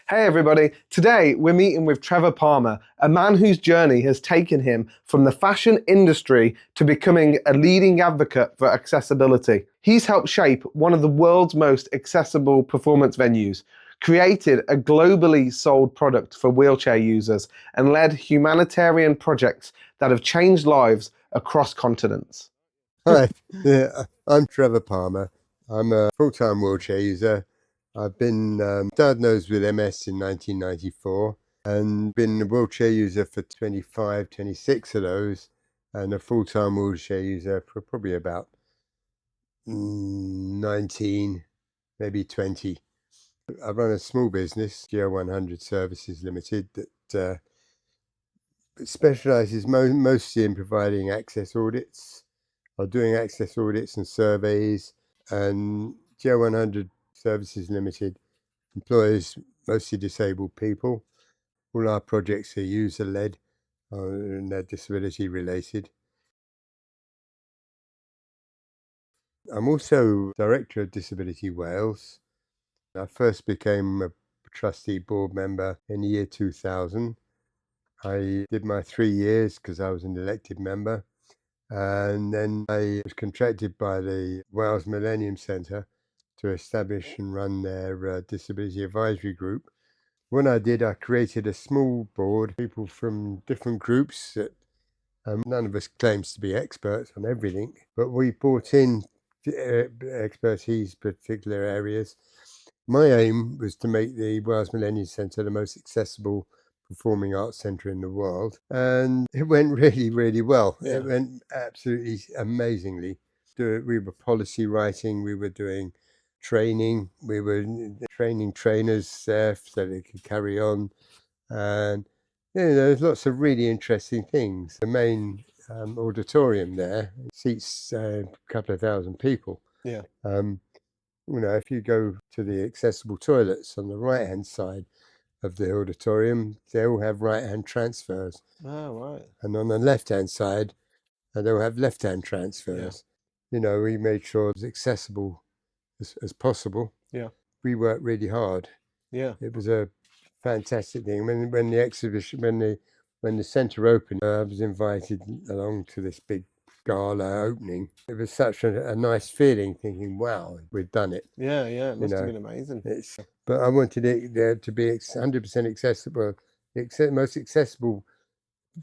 Hey everybody, today we're meeting with Trevor Palmer, a man whose journey has taken him from the fashion industry to becoming a leading advocate for accessibility. He's helped shape one of the world's most accessible performance venues, created a globally sold product for wheelchair users, and led humanitarian projects that have changed lives across continents. Hi, I'm Trevor Palmer. I'm a full-time wheelchair user. I've been diagnosed with MS in 1994 and been a wheelchair user for 25, 26 of those, and a full-time wheelchair user for probably about 19, maybe 20. I run a small business, GL100 Services Limited, that specialises mostly in providing access audits, or doing access audits and surveys, and GL100 Services Limited employs mostly disabled people. All our projects are user-led and they're disability related. I'm also Director of Disability Wales. I first became a trustee board member in the year 2000. I did my 3 years because I was an elected member. And then I was contracted by the Wales Millennium Centre to establish and run their disability advisory group. When I did, I created a small board, people from different groups that none of us claims to be experts on everything, but we brought in expertise, particular areas. My aim was to make the Wales Millennium Centre the most accessible performing arts centre in the world, and it went really, really well. Yeah. It went absolutely amazingly. We were policy writing, we were doing training, we were training trainers there so they could carry on, and there's lots of really interesting things. The main auditorium there seats a couple of thousand people. Yeah. If you go to the accessible toilets on the right-hand side of the auditorium, they all have right-hand transfers. Oh, right. And on the left-hand side, they'll have left-hand transfers. Yeah. We made sure it was accessible as possible. Yeah. We worked really hard. Yeah. It was a fantastic thing. When the exhibition, when the centre opened, I was invited along to this big gala opening. It was such a nice feeling, thinking, wow, we've done it. Yeah, it must have been amazing. But I wanted it to be 100% accessible, the most accessible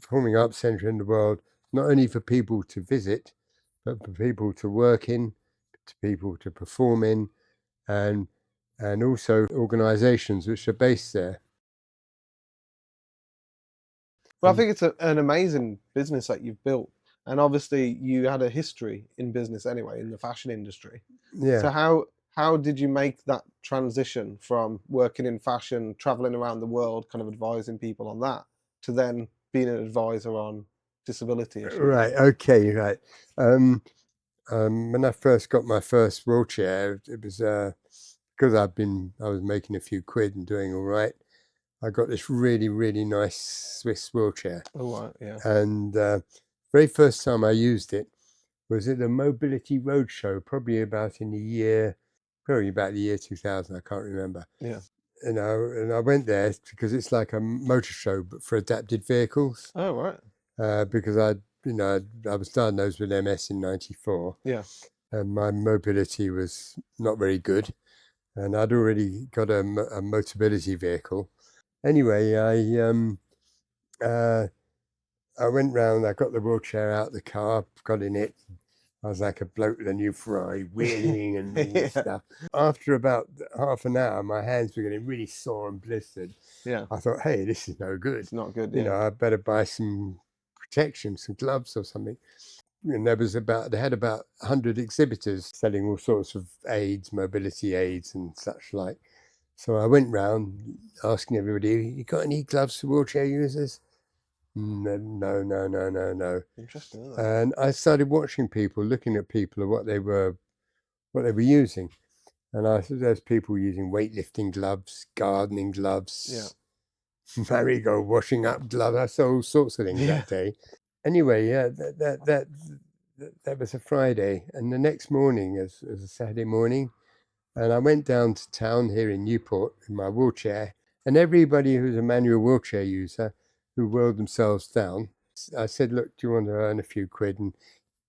performing arts centre in the world, not only for people to visit, but for people to work in, to people to perform in, and also organisations which are based there. Well, I think it's an amazing business that you've built. And obviously you had a history in business anyway, in the fashion industry. Yeah. So how did you make that transition from working in fashion, traveling around the world, kind of advising people on that, to then being an advisor on disability issues? Right, okay, right. When I first got my first wheelchair, it was because I was making a few quid and doing all right. I got this really, really nice Swiss wheelchair. Oh, right, yeah. And very first time I used it was at the Mobility Roadshow, probably about the year 2000. I can't remember. Yeah. And I went there because it's like a motor show, but for adapted vehicles. Oh, right. Because I was diagnosed with MS in 94. Yeah. And my mobility was not very good. And I'd already got a Motability vehicle. Anyway, I went round, I got the wheelchair out of the car, got in it. I was like a bloke with a new fry, wheeling and Yeah. stuff. After about half an hour, my hands were getting really sore and blistered. Yeah. I thought, hey, this is no good. It's not good. You know, I better buy some protection, some gloves or something. And they had about 100 exhibitors selling all sorts of aids, mobility aids and such like. So I went round asking everybody, you got any gloves for wheelchair users? No. Interesting. And I started watching people, looking at people, what they were using. And I said, there's people using weightlifting gloves, gardening gloves, marigold washing up gloves. I saw all sorts of things that day. Anyway, that was a Friday, and the next morning was a Saturday morning, and I went down to town here in Newport in my wheelchair, And everybody who's a manual wheelchair user who whirled themselves down, I said, look, do you want to earn a few quid and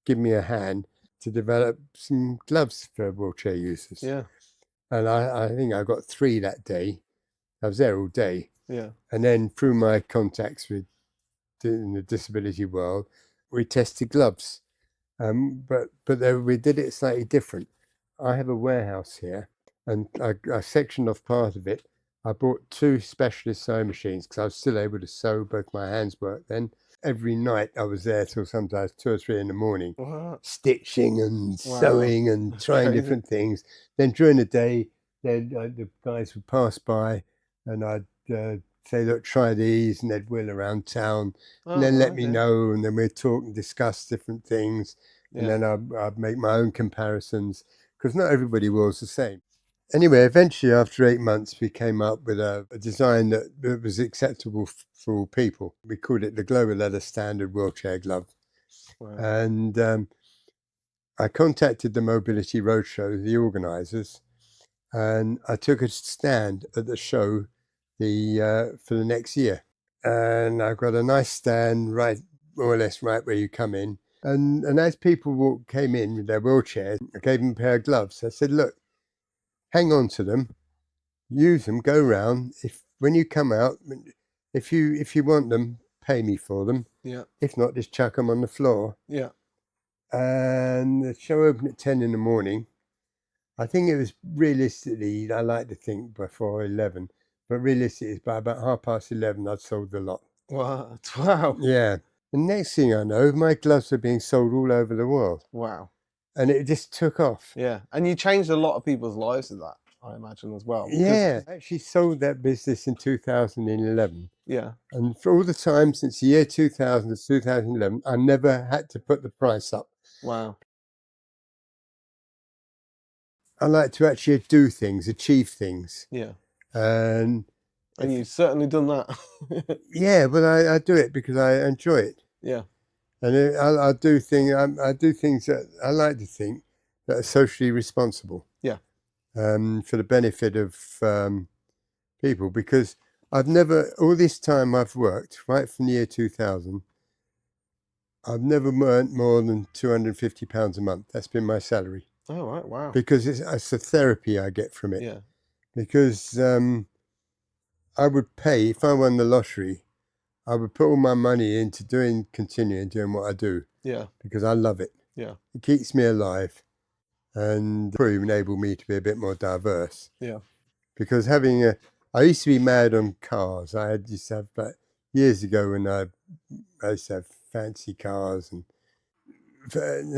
give me a hand to develop some gloves for wheelchair users? Yeah. And I think I got 3 that day. I was there all day. Yeah. And then through my contacts with in the disability world, we tested gloves. But we did it slightly different. I have a warehouse here, and I sectioned off part of it. I bought 2 specialist sewing machines because I was still able to sew. Both my hands worked then. Every night I was there till sometimes 2 or 3 in the morning, stitching and sewing and trying different things. Then during the day, the guys would pass by, and I'd say, look, try these, and they'd wheel around town, and then let me know, and then we'd talk and discuss different things, and then I'd make my own comparisons, because not everybody was the same. Anyway, eventually, after 8 months, we came up with a design that was acceptable for all people. We called it the Global Leather Standard Wheelchair Glove. Wow. And I contacted the Mobility Roadshow, the organisers, and I took a stand at the show for the next year. And I've got a nice stand right, more or less right where you come in. And as people came in with their wheelchairs, I gave them a pair of gloves. I said, look, hang on to them, use them, go round. When you come out, if you want them, pay me for them. Yeah. If not, just chuck them on the floor. Yeah. And the show opened at 10 in the morning. I think it was realistically, I like to think before 11, but realistically, by about 11:30, I'd sold the lot. What? Wow. Yeah. The next thing I know, my gloves are being sold all over the world. Wow. And it just took off. Yeah. And you changed a lot of people's lives with that, I imagine, as well. Yeah. I actually sold that business in 2011. Yeah. And for all the time since the year 2000 to 2011, I never had to put the price up. Wow. I like to actually do things, achieve things. Yeah. And you've certainly done that. Yeah, but I do it because I enjoy it. Yeah. And I do things that I like to think that are socially responsible. Yeah. For the benefit of people, because I've never, all this time I've worked, right from the year 2000, I've never earned more than £250 a month. That's been my salary. Oh, right. Wow. Because it's a therapy I get from it. Yeah. Because I would pay, if I won the lottery, I would put all my money into continuing doing what I do. Yeah. Because I love it. Yeah. It keeps me alive and probably enabled me to be a bit more diverse. Yeah. Because I used to be mad on cars. Used to have, like, years ago when I used to have fancy cars, and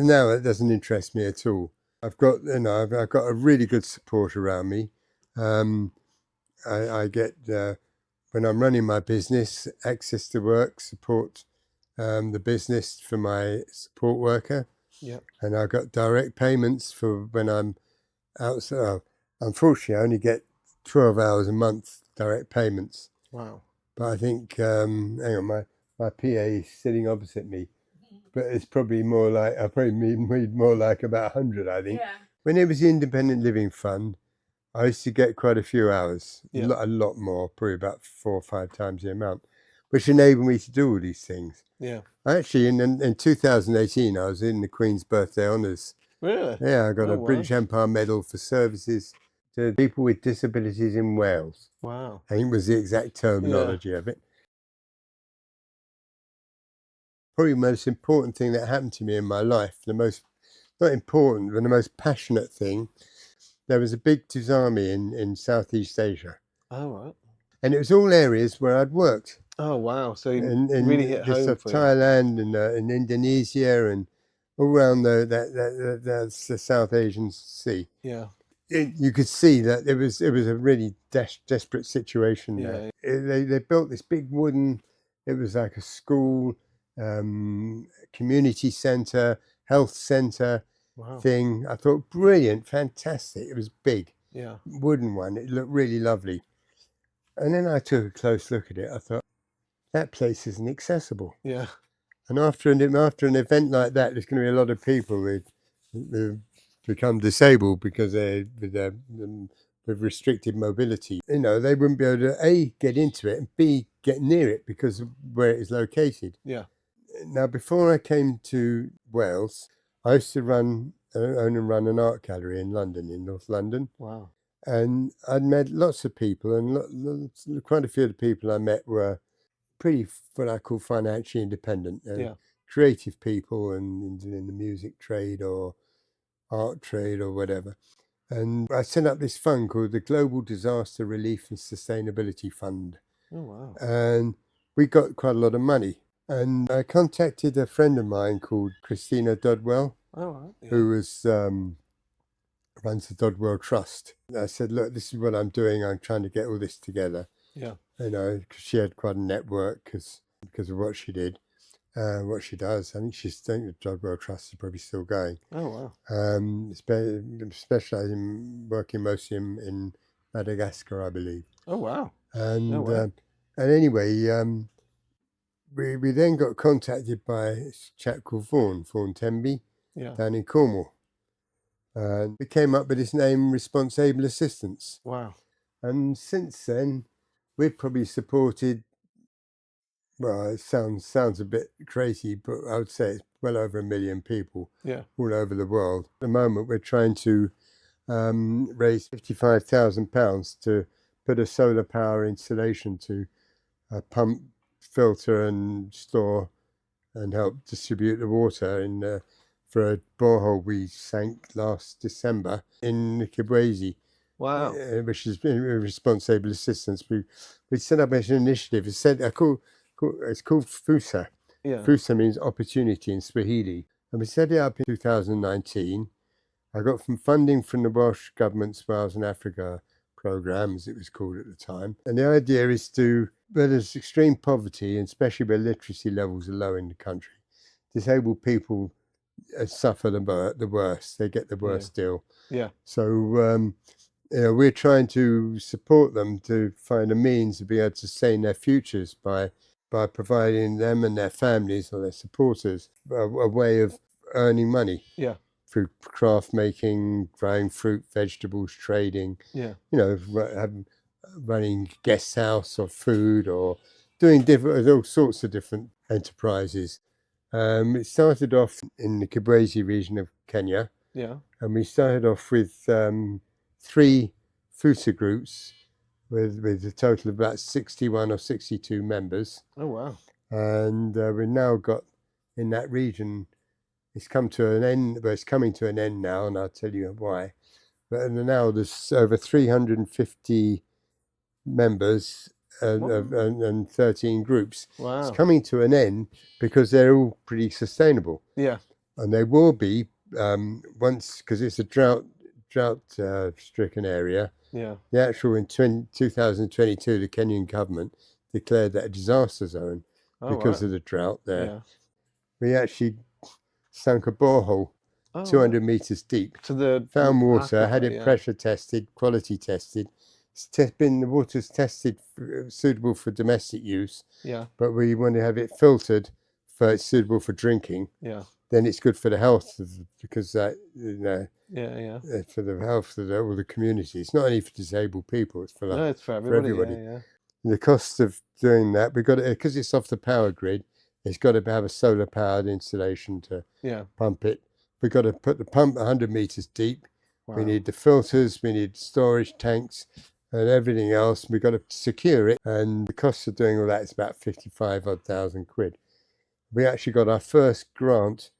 now it doesn't interest me at all. I've got a really good support around me. I get, when I'm running my business, access to work, support the business for my support worker. Yeah. And I've got direct payments for when I'm outside. Unfortunately, I only get 12 hours a month direct payments. Wow. But I think, hang on, my PA is sitting opposite me. But it's probably more like, I probably need more like about 100, I think. Yeah. When it was the Independent Living Fund, I used to get quite a few hours, Yeah. a lot more, probably about 4 or 5 times the amount, which enabled me to do all these things. Yeah. Actually, in 2018, I was in the Queen's Birthday Honours. Really? Yeah, I got a wow. British Empire Medal for services to people with disabilities in Wales. Wow. I think was the exact terminology of it. Probably the most important thing that happened to me in my life, not important, but the most passionate thing, there was a big tsunami in Southeast Asia. Oh, right. And it was all areas where I'd worked. Oh, wow. So you in really hit home for you. Thailand and in Indonesia and all around the South Asian Sea. Yeah. You could see that it was a really desperate situation Yeah. there. They built this big wooden, it was like a school, community centre, health centre Wow. thing. I thought, brilliant, fantastic. It was big, Yeah. wooden one. It looked really lovely. And then I took a close look at it. I thought, that place isn't accessible. Yeah. And after an event like that, there's going to be a lot of people who become disabled because with their with restricted mobility. You know, they wouldn't be able to A, get into it, and B, get near it because of where it is located. Yeah. Now, before I came to Wales, I used to own and run an art gallery in London, in North London. Wow. And I'd met lots of people, and quite a few of the people I met were pretty, what I call financially independent, creative people and in the music trade or art trade or whatever. And I set up this fund called the Global Disaster Relief and Sustainability Fund. Oh, wow. And we got quite a lot of money. And I contacted a friend of mine called Christina Dodwell, who was runs the Dodwell Trust. And I said, look, this is what I'm doing. I'm trying to get all this together. Yeah. You know, because she had quite a network because of what she did, what she does. I think the Dodwell Trust is probably still going. Oh, wow. Specialising in working mostly in Madagascar, I believe. Oh, wow. And Oh, wow. and anyway, we then got contacted by a chap called Vaughan Temby, down in Cornwall. And we came up with his name, Responsible Assistance. Wow. And since then, we've probably supported, well, it sounds a bit crazy, but I would say it's well over 1 million people all over the world. At the moment, we're trying to raise £55,000 to put a solar power installation to pump, filter and store and help distribute the water for a borehole we sank last December in the Kibwezi. Wow. Which is Responsible Assistance. We set up an initiative. It's called FUSA. Yeah. FUSA means opportunity in Swahili. And we set it up in 2019. I got funding from the Welsh Government's Wales and Africa programme, as it was called at the time. And the idea is where there's extreme poverty, and especially where literacy levels are low in the country, disabled people suffer the worst. They get the worst deal. Yeah. So we're trying to support them to find a means to be able to sustain their futures by providing them and their families or their supporters a way of earning money. Yeah. Through craft making, growing fruit, vegetables, trading. Yeah. You know, running guest house or food or doing all sorts of different enterprises. It started off in the Kibwezi region of Kenya. Yeah. And we started off with 3 FUSA groups with a total of about 61 or 62 members. Oh, wow. And we've now got in that region, it's come to an end, but it's coming to an end now, and I'll tell you why. But now there's over 350 members and 13 groups. Wow. It's coming to an end because they're all pretty sustainable. Yeah. And they will be once, because it's a drought-stricken area. Yeah. The actual in 2022, the Kenyan government declared that a disaster zone because of the drought there. Yeah. We actually sunk a borehole 200 meters deep. Found water, had it pressure tested, quality tested. The water's tested suitable for domestic use. Yeah. But we want to have it filtered for it's suitable for drinking. Yeah. Then it's good for the health because that for the health of all the community. It's not only for disabled people; it's for everybody. Yeah. The cost of doing that, we've got because it's off the power grid. It's got to have a solar powered installation to pump it. We've got to put the pump 100 meters deep. Wow. We need the filters. We need storage tanks and everything else. We've got to secure it, and the cost of doing all that is about 55,000 quid. We actually got our first grant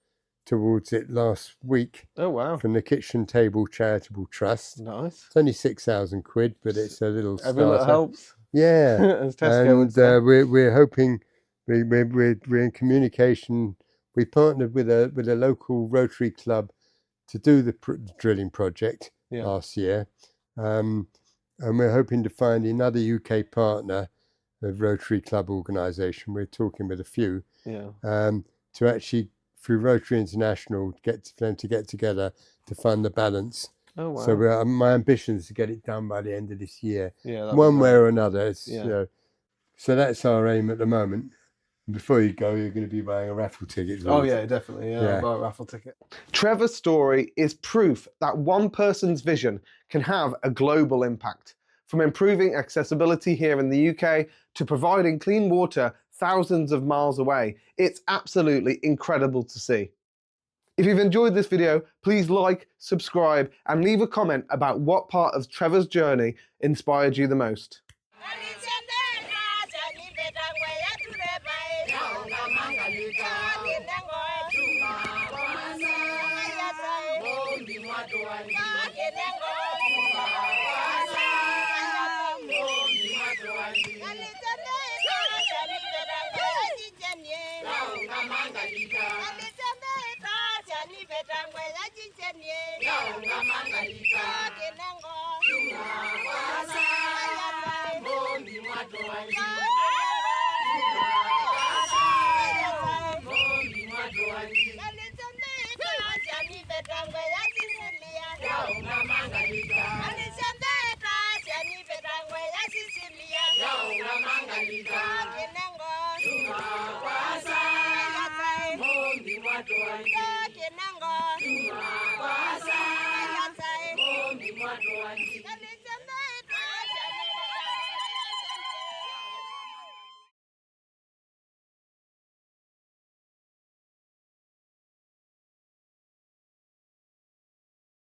towards it last week. Oh, wow. From the Kitchen Table Charitable Trust. Nice. It's only 6,000 quid, but it's a little starter. Every little helps. Yeah. And we're hoping, we're in communication. We partnered with a local Rotary club to do the drilling project last year. And we're hoping to find another UK partner, a Rotary club organisation. We're talking with a few. Yeah. To actually, through Rotary International, get them to get together to fund the balance. Oh, wow. So my ambition is to get it done by the end of this year. Yeah, one way or another. So that's our aim at the moment. Before you go, you're going to be buying a raffle ticket. Oh, yeah, definitely. Yeah, I'll buy a raffle ticket. Trevor's story is proof that one person's vision can have a global impact. From improving accessibility here in the UK to providing clean water thousands of miles away, it's absolutely incredible to see. If you've enjoyed this video, please like, subscribe, and leave a comment about what part of Trevor's journey inspired you the most.